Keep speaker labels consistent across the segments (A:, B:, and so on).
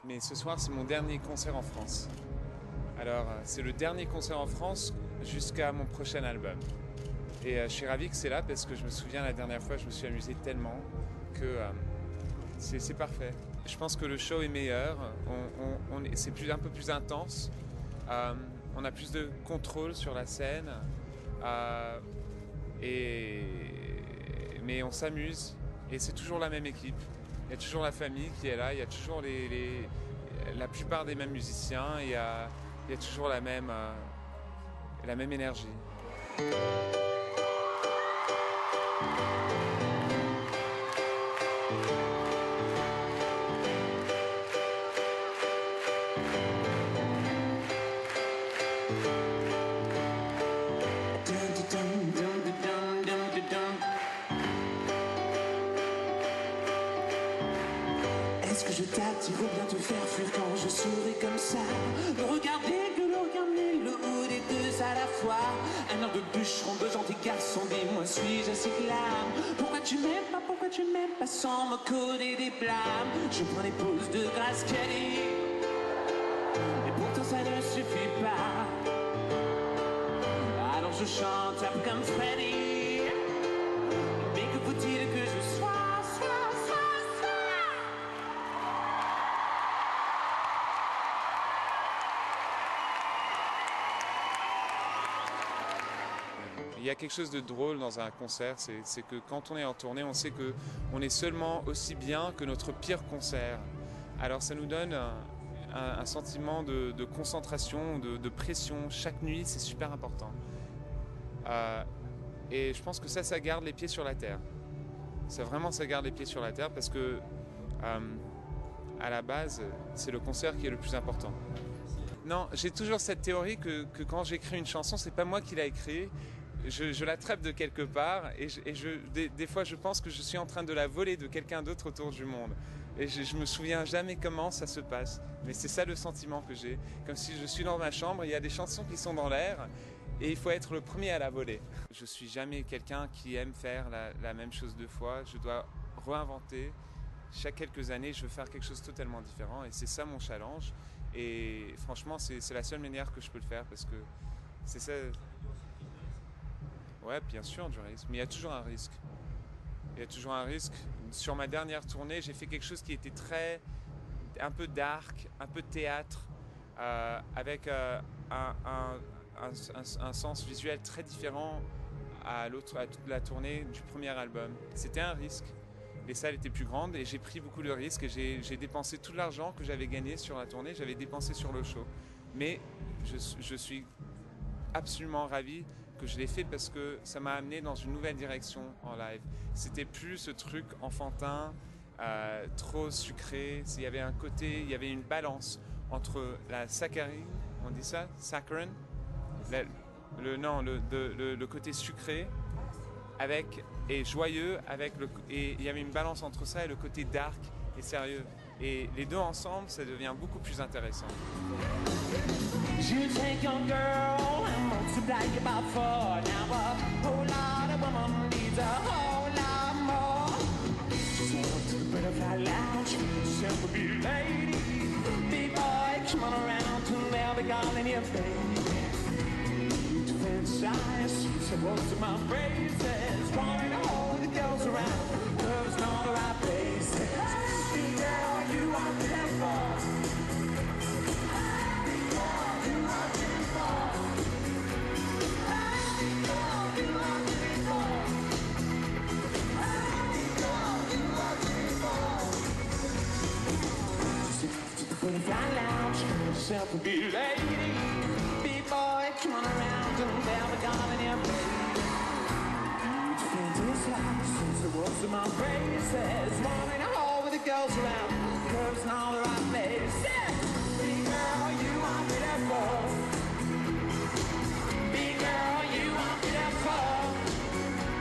A: mais ce soir c'est mon dernier concert en France. Alors c'est le dernier concert en France jusqu'à mon prochain album. Et je suis ravi que c'est là parce que je me souviens la dernière fois je me suis amusé tellement que c'est parfait. Je pense que le show est meilleur, c'est un peu plus intense, on a plus de contrôle sur la scène, mais on s'amuse et c'est toujours la même équipe. Il y a toujours la famille qui est là, il y a toujours la plupart des mêmes musiciens, il y a toujours la même énergie.
B: Est-ce que je t'attire ou bien te faire fuir quand je souris comme ça? Me regarder que le regarder le haut des deux à la fois. Un air de bûcheron, de gentil garçon, dis-moi suis-je assez glam? Pourquoi tu m'aimes pas sans me coder des blâmes? Je prends des pauses de Grace Kelly et pourtant ça ne suffit pas. Alors je chante un peu comme Freddy. Mais que faut-il que je sois?
A: Il y a quelque chose de drôle dans un concert, c'est que quand on est en tournée, on sait qu'on est seulement aussi bien que notre pire concert. Alors ça nous donne un sentiment de concentration, de pression. Chaque nuit, c'est super important. Et je pense que ça garde les pieds sur la terre. Ça garde les pieds sur la terre parce que à la base, c'est le concert qui est le plus important. Non, j'ai toujours cette théorie que quand j'écris une chanson, c'est pas moi qui l'ai écrite. Je l'attrape de quelque part et des fois je pense que je suis en train de la voler de quelqu'un d'autre autour du monde. Et je me souviens jamais comment ça se passe. Mais c'est ça le sentiment que j'ai. Comme si je suis dans ma chambre, il y a des chansons qui sont dans l'air et il faut être le premier à la voler. Je suis jamais quelqu'un qui aime faire la même chose deux fois. Je dois réinventer. Chaque quelques années, je veux faire quelque chose de totalement différent et c'est ça mon challenge. Et franchement, c'est la seule manière que je peux le faire parce que c'est ça. Ouais, bien sûr, du risque. Mais il y a toujours un risque. Il y a toujours un risque. Sur ma dernière tournée, j'ai fait quelque chose qui était un peu dark, un peu théâtre, avec un sens visuel très différent à toute la tournée du premier album. C'était un risque. Les salles étaient plus grandes et j'ai pris beaucoup de risques et j'ai dépensé tout l'argent que j'avais gagné sur la tournée, j'avais dépensé sur le show. Mais je suis absolument ravi que je l'ai fait parce que ça m'a amené dans une nouvelle direction en live. C'était plus ce truc enfantin, trop sucré. Il y avait une balance entre la saccharine, on dit ça, saccharine, le côté sucré et joyeux et il y avait une balance entre ça et le côté dark et sérieux. Et les deux ensemble, ça devient beaucoup plus intéressant.
B: You take your girl and multiply it by 4. Now a whole lot of women needs a whole lot more. So up to the butterfly lounge, simple be lady. Big boy, come on around and they'll be calling you baby. To fantasize, so most of my phrases, wanting to hold the girls around, love's not the right places. Big girl, you are there for. Butterfly lounge, yourself a big lady. Big boy, come on around and they'll be calling you baby. To fantasize, since the world's in my praises, wanting to hold with the girls around, curves and all the right places. Big girl, you are beautiful. Big girl, you are beautiful.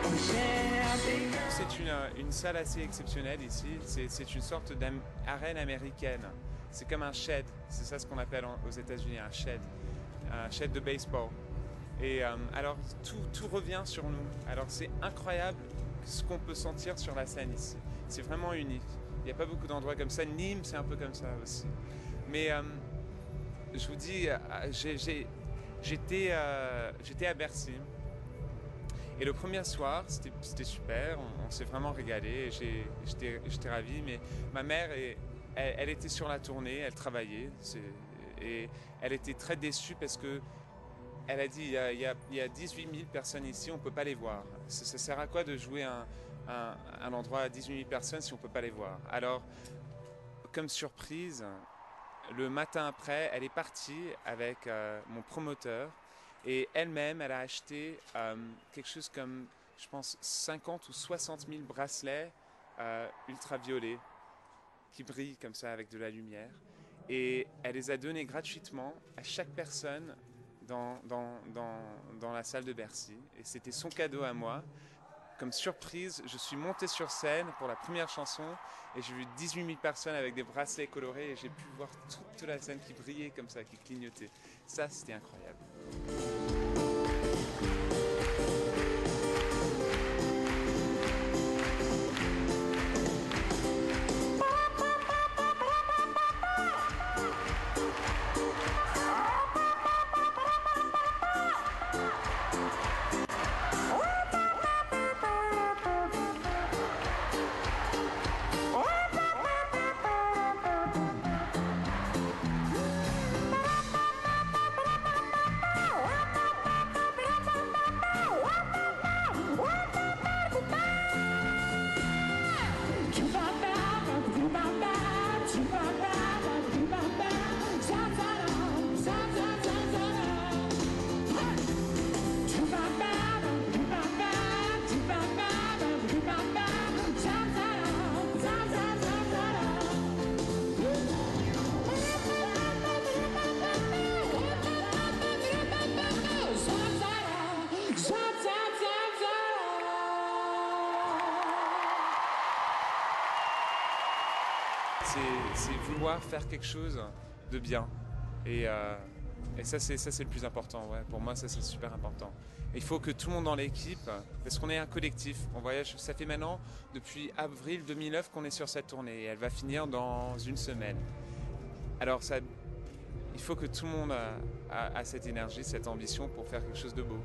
B: Oh yeah, big girl.
A: C'est une salle assez exceptionnelle ici. C'est une sorte d'arène américaine. C'est comme un shed, c'est ça ce qu'on appelle aux États-Unis un shed de baseball. Et alors tout revient sur nous. Alors c'est incroyable ce qu'on peut sentir sur la scène ici. C'est vraiment unique. n'y a pas beaucoup d'endroits comme ça. Nîmes, c'est un peu comme ça aussi. Mais je vous dis, j'étais à Bercy. Et le premier soir, c'était super, on s'est vraiment régalé, j'étais ravi, mais ma mère, elle était sur la tournée, elle travaillait, et elle était très déçue parce que elle a dit, il y a 18 000 personnes ici, on ne peut pas les voir. Ça sert à quoi de jouer un endroit à 18 000 personnes si on ne peut pas les voir? Alors, comme surprise, le matin après, elle est partie avec mon promoteur. Et elle-même, elle a acheté quelque chose comme, je pense, 50 ou 60 000 bracelets ultraviolets qui brillent comme ça avec de la lumière. Et elle les a donnés gratuitement à chaque personne dans la salle de Bercy. Et c'était son cadeau à moi. Comme surprise, je suis monté sur scène pour la première chanson et j'ai vu 18 000 personnes avec des bracelets colorés et j'ai pu voir toute la scène qui brillait comme ça, qui clignotait. Ça, c'était incroyable. C'est vouloir faire quelque chose de bien. Et ça, c'est le plus important. Ouais. Pour moi, ça, c'est super important. Et il faut que tout le monde dans l'équipe, parce qu'on est un collectif, on voyage, ça fait maintenant, depuis avril 2009 qu'on est sur cette tournée. Et elle va finir dans une semaine. Alors, il faut que tout le monde a cette énergie, cette ambition pour faire quelque chose de beau.